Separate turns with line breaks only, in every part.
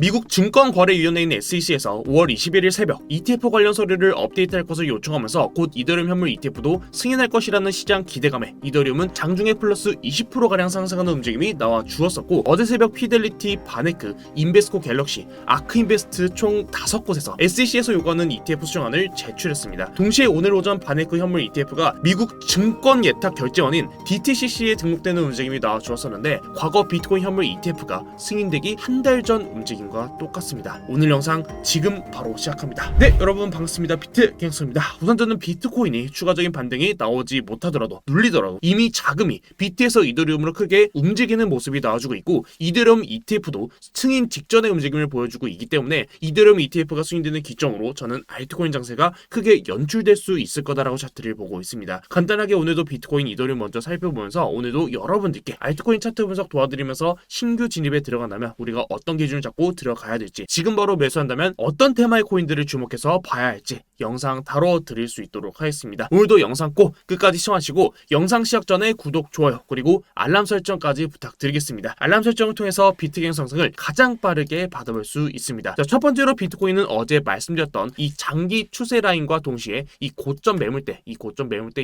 미국 증권거래위원회인 SEC에서 5월 21일 새벽 ETF 관련 서류를 업데이트할 것을 요청하면서 곧 이더리움 현물 ETF도 승인할 것이라는 시장 기대감에 이더리움은 장중에 플러스 20%가량 상승하는 움직임이 나와 주었었고, 어제 새벽 피델리티, 바네크, 인베스코 갤럭시, 아크인베스트 총 5곳에서 SEC에서 요구하는 ETF 수정안을 제출했습니다. 동시에 오늘 오전 바네크 현물 ETF가 미국 증권 예탁 결제원인 DTCC에 등록되는 움직임이 나와 주었었는데, 과거 비트코인 현물 ETF가 승인되기 한 달 전 움직임 과 똑같습니다. 오늘 영상 지금 바로 시작합니다. 네, 여러분 반갑습니다. 비트갱스입니다. 우선 저는 비트코인이 추가적인 반등이 나오지 못하더라도, 눌리더라도 이미 자금이 비트에서 이더리움으로 크게 움직이는 모습이 나와주고 있고, 이더리움 ETF도 승인 직전의 움직임을 보여주고 있기 때문에 이더리움 ETF가 승인되는 기점으로 저는 알트코인 장세가 크게 연출될 수 있을 거다라고 차트를 보고 있습니다. 간단하게 오늘도 비트코인, 이더리움 먼저 살펴보면서 오늘도 여러분들께 알트코인 차트 분석 도와드리면서 신규 진입에 들어간다면 우리가 어떤 기준을 잡고 들어가야 될지, 지금 바로 매수한다면 어떤 테마의 코인들을 주목해서 봐야 할지 영상 다뤄드릴 수 있도록 하겠습니다. 오늘도 영상 꼭 끝까지 시청하시고 영상 시작 전에 구독, 좋아요 그리고 알람 설정까지 부탁드리겠습니다. 알람 설정을 통해서 비트갱 상승을 가장 빠르게 받아볼 수 있습니다. 자, 첫 번째로 비트코인은 어제 말씀드렸던 이 장기 추세 라인과 동시에 이 고점 매물대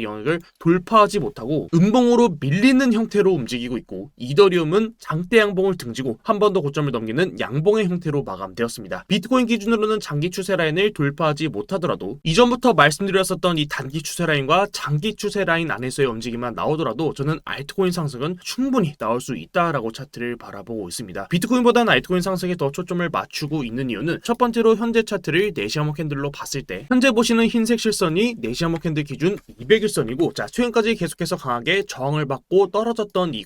영역을 돌파하지 못하고 음봉으로 밀리는 형태로 움직이고 있고, 이더리움은 장대 양봉을 등지고 한 번 더 고점을 넘기는 양봉의 형태로 마감되었습니다. 비트코인 기준으로는 장기 추세 라인을 돌파하지 못하더라도, 이전부터 말씀드렸었던 이 단기 추세 라인과 장기 추세 라인 안에서의 움직임만 나오더라도 저는 알트코인 상승은 충분히 나올 수 있다라고 차트를 바라보고 있습니다. 비트코인보다는 알트코인 상승에 더 초점을 맞추고 있는 이유는, 첫 번째로 현재 차트를 4시 암호 캔들로 봤을 때 현재 보시는 흰색 실선이 4시 암호 캔들 기준 200일선이고, 자, 최근까지 계속해서 강하게 저항을 받고 떨어졌던 이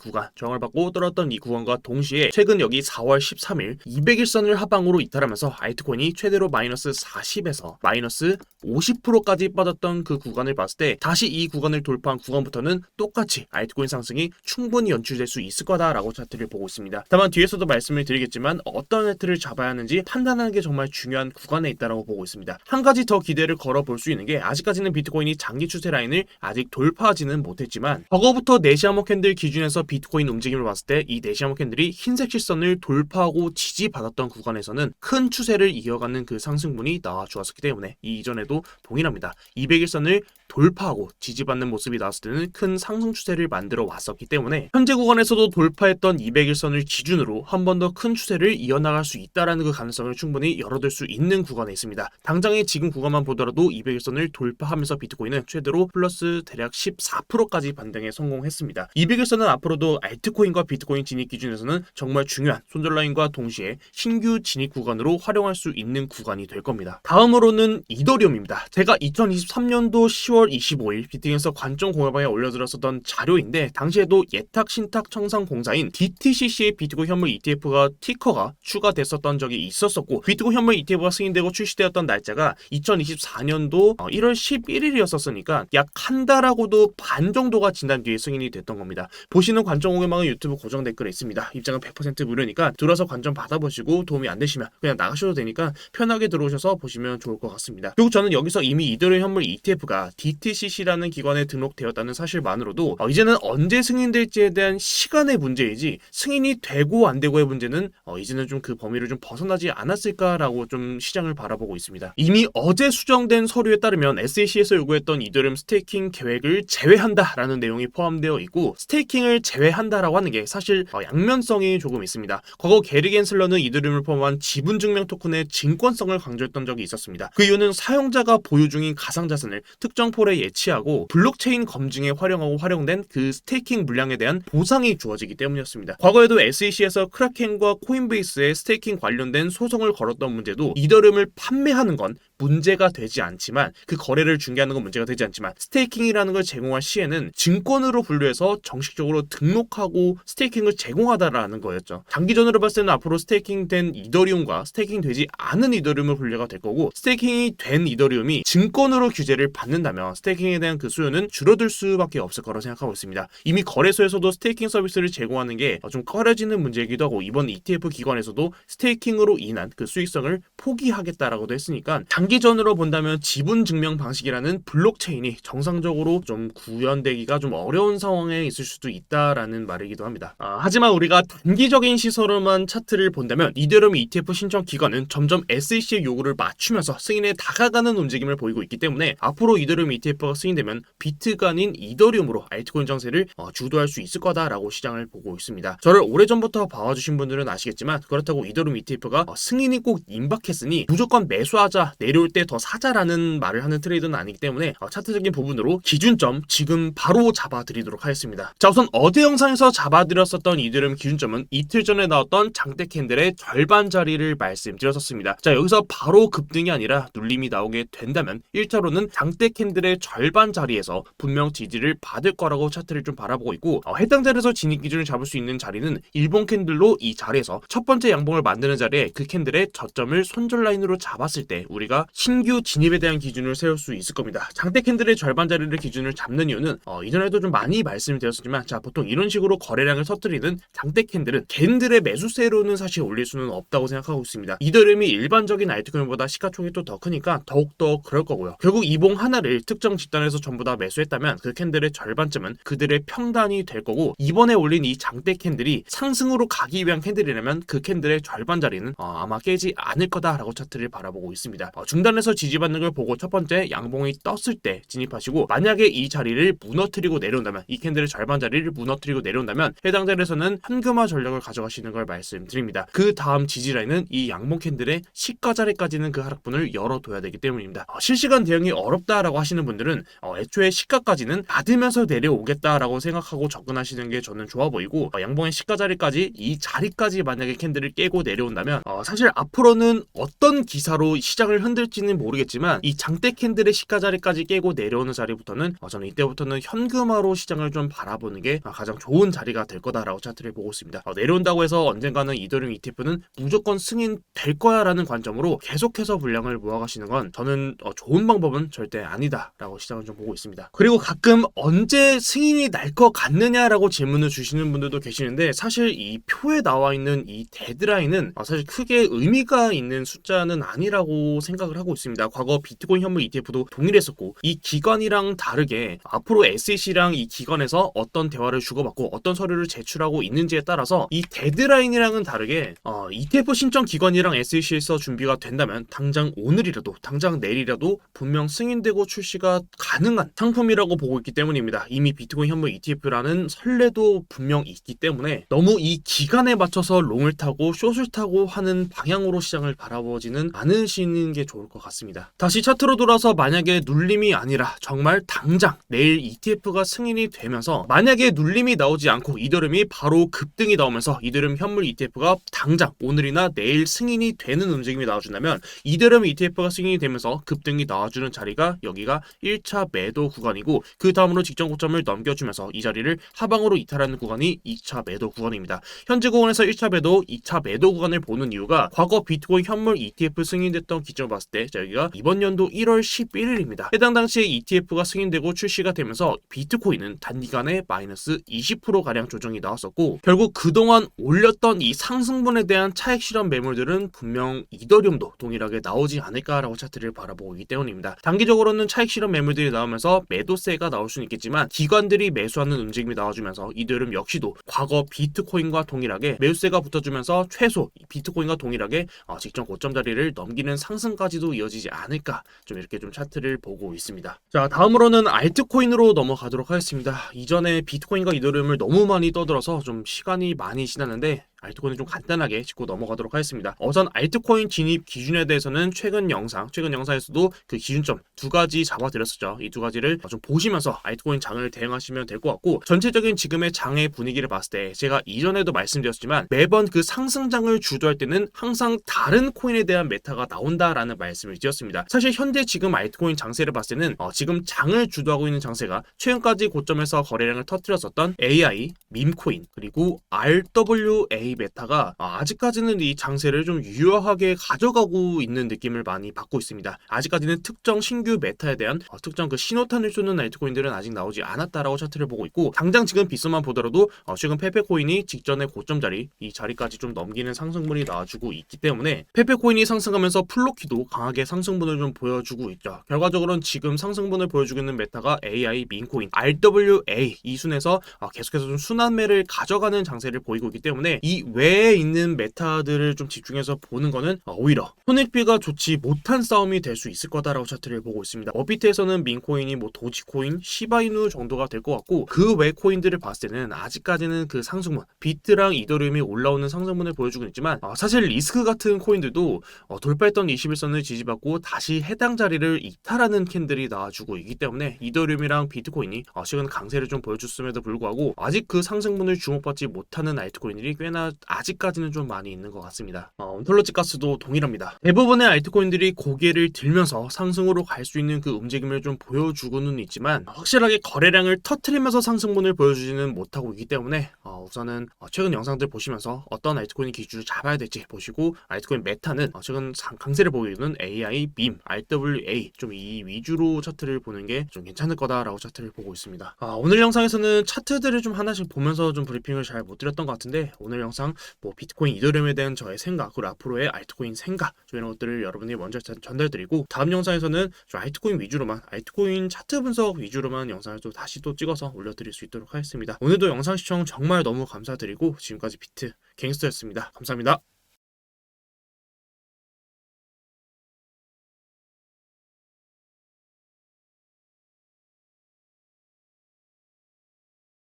구간과 동시에 최근 여기 4월 13일 200일선을 하방으로 이탈하면서 알트코인이 최대로 마이너스 40에서 마이너스 50%까지 빠졌던 그 구간을 봤을 때, 다시 이 구간을 돌파한 구간부터는 똑같이 알트코인 상승이 충분히 연출될 수 있을 거다라고 차트를 보고 있습니다. 다만 뒤에서도 말씀을 드리겠지만 어떤 차트를 잡아야 하는지 판단하는 게 정말 중요한 구간에 있다라고 보고 있습니다. 한 가지 더 기대를 걸어볼 수 있는 게, 아직까지는 비트코인이 장기 추세 라인을 아직 돌파하지는 못했지만 과거부터 4시 암호 캔들 기준에서 비트코인 움직임을 봤을 때 이 4시 암호 캔들이 흰색 실선을 돌파하고 지지받았던 구간에서는 큰 추세를 이어가는 그 상승분이 나와 주었기 때문에, 이 이전에도 동일합니다. 200일선을 돌파하고 지지받는 모습이 나왔을 때는 큰 상승 추세를 만들어 왔었기 때문에, 현재 구간에서도 돌파했던 200일선을 기준으로 한 번 더 큰 추세를 이어나갈 수 있다라는 그 가능성을 충분히 열어둘 수 있는 구간에 있습니다. 당장의 지금 구간만 보더라도 200일선을 돌파하면서 비트코인은 최대로 플러스 대략 14%까지 반등에 성공했습니다. 200일선은 앞으로도 알트코인과 비트코인 진입 기준에서는 정말 중요한 손절라인과 동시에 신규 진입 구간으로 활용할 수 있는 구간이 될 겁니다. 다음으로는 이더리움입니다. 제가 2023년도 10월 25일 비트갱에서 관점 공유방에 올려드렸었던 자료인데, 당시에도 예탁 신탁 청산 공사인 DTCC의 비트코인 현물 ETF가 티커가 추가됐었던 적이 있었었고, 비트코인 현물 ETF가 승인되고 출시되었던 날짜가 2024년도 1월 11일이었었으니까 약 한 달하고도 반 정도가 지난 뒤에 승인이 됐던 겁니다. 보시는 관점 공유방은 유튜브 고정 댓글에 있습니다. 입장은 100% 무료니까 들어와서 관점 받아보시고 도움이 안 되시면 그냥 나가셔도 되니까 편하게 들어오셔서 보시면 좋을 것 같습니다. 그리고 저는 여기서 이미 이더리움 현물 ETF가 DTCC라는 기관에 등록되었다는 사실만으로도 이제는 언제 승인될지에 대한 시간의 문제이지, 승인이 되고 안 되고의 문제는 이제는 좀 그 범위를 좀 벗어나지 않았을까라고 좀 시장을 바라보고 있습니다. 이미 어제 수정된 서류에 따르면 SEC에서 요구했던 이더리움 스테이킹 계획을 제외한다라는 내용이 포함되어 있고, 스테이킹을 제외한다라고 하는 게 사실 양면성이 조금 있습니다. 과거 게리 겐슬러는 이더리움을 포함한 지분증명 토큰의 증권성을 강조했던 적이 있었습니다. 그 이유는 사용자가 보유 중인 가상자산을 특정 폴에 예치하고 블록체인 검증에 활용된 그 스테이킹 물량에 대한 보상이 주어지기 때문이었습니다. 과거에도 SEC에서 크라켄과 코인베이스의 스테이킹 관련된 소송을 걸었던 문제도, 이더리움을 판매하는 건 문제가 되지 않지만, 그 거래를 중개하는 건 문제가 되지 않지만, 스테이킹이라는 걸 제공할 시에는 증권으로 분류해서 정식적으로 등록하고 스테이킹을 제공하다라는 거였죠. 장기전으로 봤을 때는 앞으로 스테이킹된 이더리움과 스테이킹되지 않은 이더리움을 분류가 될 거고, 스테이킹이 된 이더리움이 증권으로 규제를 받는다면 스테이킹에 대한 그 수요는 줄어들 수밖에 없을 거라고 생각하고 있습니다. 이미 거래소에서도 스테이킹 서비스를 제공하는 게 좀 꺼려지는 문제이기도 하고, 이번 ETF 기관에서도 스테이킹으로 인한 그 수익성을 포기하겠다라고도 했으니까 장기전으로 본다면 지분 증명 방식이라는 블록체인이 정상적으로 좀 구현되기가 좀 어려운 상황에 있을 수도 있다라는 말이기도 합니다. 하지만 우리가 단기적인 시선으로만 차트를 본다면 이더리움 ETF 신청 기관은 점점 SEC의 요구를 맞추면서 승인에 다가가는 움직임을 보이고 있기 때문에 앞으로 이더리움 ETF가 승인되면 비트가 아닌 이더리움으로 알트코인 정세를 주도할 수 있을 거다라고 시장을 보고 있습니다. 저를 오래전부터 봐와주신 분들은 아시겠지만 그렇다고 이더리움 ETF가 승인이 꼭 임박했으니 무조건 매수하자, 내려올 때 더 사자라는 말을 하는 트레이드는 아니기 때문에 차트적인 부분으로 기준점 지금 바로 잡아드리도록 하겠습니다. 자, 우선 어제 영상에서 잡아드렸었던 이더리움 기준점은 이틀 전에 나왔던 장대 캔들의 절반 자리를 말씀드렸었습니다. 자, 여기서 바로 급등이 아니라 눌림이 나오게 된다면 1차로는 장대 캔들의 절반 자리에서 분명 지지를 받을 거라고 차트를 좀 바라보고 있고, 해당 자리에서 진입 기준을 잡을 수 있는 자리는 일본 캔들로 이 자리에서 첫 번째 양봉을 만드는 자리에 그 캔들의 저점을 손절 라인으로 잡았을 때 우리가 신규 진입에 대한 기준을 세울 수 있을 겁니다. 장대 캔들의 절반 자리를 기준을 잡는 이유는 이전에도 좀 많이 말씀드렸었지만, 자, 보통 이런 식으로 거래량을 터뜨리는 장대 캔들은 캔들의 매수세로는 사실 올릴 수는 없다고 생각하고 있습니다. 이더리움이 일반적인 알트코인보다 시가총액이 또 더 크니까 더욱더 그럴 거고요. 결국 이봉 하나를 특정 집단에서 전부 다 매수했다면 그 캔들의 절반쯤은 그들의 평단이 될 거고, 이번에 올린 이 장대 캔들이 상승으로 가기 위한 캔들이라면 그 캔들의 절반 자리는 아마 깨지 않을 거다라고 차트를 바라보고 있습니다. 중단에서 지지받는 걸 보고 첫 번째 양봉이 떴을 때 진입하시고, 만약에 이 자리를 무너뜨리고 내려온다면, 이 캔들의 절반 자리를 무너뜨리고 내려온다면 해당 자리에서는 현금화 전략을 가져가시는 걸 말씀드립니다. 그 다음 지지라인은 이 양봉 캔들의 시가 자리까지는 그 하락분을 열어둬야 되기 때문입니다. 실시간 대응이 어렵다라고 하시는 분들은 애초에 시가까지는 받으면서 내려오겠다라고 생각하고 접근하시는 게 저는 좋아 보이고, 양봉의 시가 자리까지, 이 자리까지 만약에 캔들을 깨고 내려온다면 사실 앞으로는 어떤 기사로 시장을 흔들지는 모르겠지만 이 장대 캔들의 시가 자리까지 깨고 내려오는 자리부터는 저는 이때부터는 현금화로 시장을 좀 바라보는 게 가장 좋은 자리가 될 거다라고 차트를 보고 있습니다. 내려온다고 해서 언젠가는 이더리움 ETF는 무조건 승인될 거야 라는 관점으로 계속해서 물량을 모아가시는 건 저는 좋은 방법은 절대 아니다라고 시장을 좀 보고 있습니다. 그리고 가끔 언제 승인이 날 것 같느냐라고 질문을 주시는 분들도 계시는데, 사실 이 표에 나와 있는 이 데드라인은 사실 크게 의미가 있는 숫자는 아니라고 생각을 하고 있습니다. 과거 비트코인 현물 ETF도 동일했었고, 이 기관이랑 다르게 앞으로 SEC랑 이 기관에서 어떤 대화를 주고받고 어떤 서류를 제출하고 있는지에 따라서 이 데드라인이랑은 다르게 ETF 신청 기관이랑 SEC에서 준비가 된다면 당장 오늘이라도, 당장 내일이라도 분명 승인되고 출시가 가능한 상품이라고 보고 있기 때문입니다. 이미 비트코인 현물 ETF라는 선례도 분명 있기 때문에 너무 이 기간에 맞춰서 롱을 타고 숏을 타고 하는 방향으로 시장을 바라보지는 않으시는 게 좋을 것 같습니다. 다시 차트로 돌아서 만약에 눌림이 아니라 정말 당장 내일 ETF가 승인이 되면서, 만약에 눌림이 나오지 않고 이더리움이 바로 급등이 나오면서 이더리움 현물 ETF가 당장 오늘이나 내일 승인이 되는 움직임이 나와준다면, 이더리움 ETF가 승인이 되면서 급등이 나와주는 자리가 여기가 1차 매도 구간이고, 그 다음으로 직전 고점을 넘겨주면서 이 자리를 하방으로 이탈하는 구간이 2차 매도 구간입니다. 현재 구간에서 1차 매도, 2차 매도 구간을 보는 이유가 과거 비트코인 현물 ETF 승인됐던 기점을 봤을 때 여기가 이번 연도 1월 11일입니다. 해당 당시에 ETF가 승인되고 출시가 되면서 비트코인은 단기간에 마이너스 20%가량 조정이 나왔었고, 결국 그동안 올렸던 이 상승분에 대한 차익 실현 매물들은 분명 이더리움도 동일하게 나오지 않을까라고 차트를 바라보고 있기 때문입니다. 단기적으로는 차익 실현 매물들이 나오면서 매도세가 나올 수는 있겠지만 기관들이 매수하는 움직임이 나와주면서 이더리움 역시도 과거 비트코인과 동일하게 매수세가 붙어주면서 최소 비트코인과 동일하게 직전 고점 자리를 넘기는 상승까지도 이어지지 않을까, 좀 이렇게 좀 차트를 보고 있습니다. 자, 다음으로는 알트코인으로 넘어가도록 하겠습니다. 이전에 비트코인과 이더리움을 너무 많이 떠들어서 좀 시간이 많이 지났는데 알트코인을 좀 간단하게 짚고 넘어가도록 하겠습니다. 우선 알트코인 진입 기준에 대해서는 최근 영상에서도 그 기준점 두 가지 잡아드렸었죠. 이 두 가지를 좀 보시면서 알트코인 장을 대응하시면 될 것 같고, 전체적인 지금의 장의 분위기를 봤을 때 제가 이전에도 말씀드렸지만 매번 그 상승장을 주도할 때는 항상 다른 코인에 대한 메타가 나온다라는 말씀을 드렸습니다. 사실 현재 지금 알트코인 장세를 봤을 때는 지금 장을 주도하고 있는 장세가 최근까지 고점에서 거래량을 터뜨렸었던 AI, 밈코인, 그리고 RWA A 메타가 아직까지는 이 장세를 좀 유효하게 가져가고 있는 느낌을 많이 받고 있습니다. 아직까지는 특정 신규 메타에 대한 특정 그 신호탄을 쏘는 알트코인들은 아직 나오지 않았다라고 차트를 보고 있고, 당장 지금 빗소만 보더라도 최근 페페코인이 직전의 고점 자리 이 자리까지 좀 넘기는 상승분이 나와주고 있기 때문에 페페코인이 상승하면서 플로키도 강하게 상승분을 좀 보여주고 있죠. 결과적으로는 지금 상승분을 보여주고 있는 메타가 AI 민코인 RWA 이 순에서 계속해서 좀 순환매를 가져가는 장세를 보이고 있기 때문에 이 외에 있는 메타들을 좀 집중해서 보는 거는 오히려 손익비가 좋지 못한 싸움이 될 수 있을 거다라고 차트를 보고 있습니다. 업비트에서는 민코인이 뭐 도지코인, 시바이누 정도가 될 것 같고, 그 외 코인들을 봤을 때는 아직까지는 그 상승분 비트랑 이더리움이 올라오는 상승분을 보여주고 있지만 사실 리스크 같은 코인들도 돌파했던 21선을 지지받고 다시 해당 자리를 이탈하는 캔들이 나와주고 있기 때문에 이더리움이랑 비트코인이 최근 강세를 좀 보여줬음에도 불구하고 아직 그 상승분을 주목받지 못하는 알트코인들이 꽤나 아직까지는 좀 많이 있는 것 같습니다. 온톨로지 가스도 동일합니다. 대부분의 알트코인들이 고개를 들면서 상승으로 갈 수 있는 그 움직임을 좀 보여주고는 있지만 확실하게 거래량을 터트리면서 상승분을 보여주지는 못하고 있기 때문에 우선은 최근 영상들 보시면서 어떤 알트코인 기준을 잡아야 될지 보시고, 알트코인 메타는 최근 강세를 보이는 AI, 빔, RWA 좀 이 위주로 차트를 보는 게 좀 괜찮을 거다라고 차트를 보고 있습니다. 오늘 영상에서는 차트들을 좀 하나씩 보면서 좀 브리핑을 잘 못 드렸던 것 같은데, 오늘 영상 뭐 비트코인, 이더리움에 대한 저의 생각, 그리고 앞으로의 알트코인 생각 이런 것들을 여러분이 먼저 전달드리고, 다음 영상에서는 좀 알트코인 위주로만, 알트코인 차트 분석 위주로만 영상을 또 다시 또 찍어서 올려드릴 수 있도록 하겠습니다. 오늘도 영상 시청 정말 너무 감사드리고, 지금까지 비트 갱스터였습니다. 감사합니다.